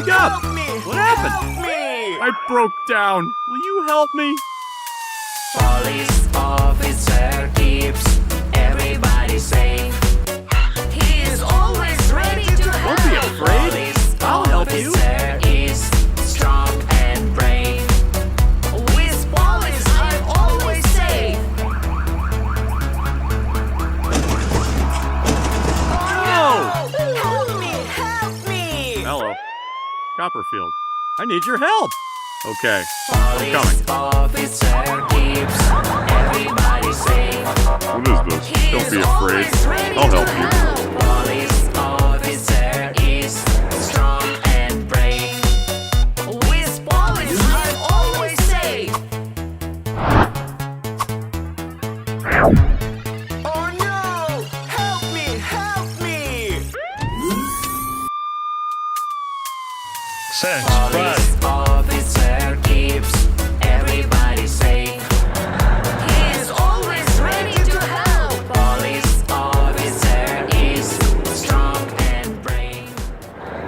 Wake up! Help me! What happened? Help me! I broke down. Will you help me? Police officer keeps everybody safe. He is always ready to help. Don't be afraid. Police I'll help you. officer is strong and brave. With police, I'm always safe. Oh! Help me! Help me! Hello. Copperfield. I need your help. Okay. I'm Police coming. officer keeps everybody safe. What is this? He Don't is be always afraid. ready I'll to help you. Police officer is strong and brave. With police, I'm always safe. Oh no! Help me! Help me! Thanks, bye.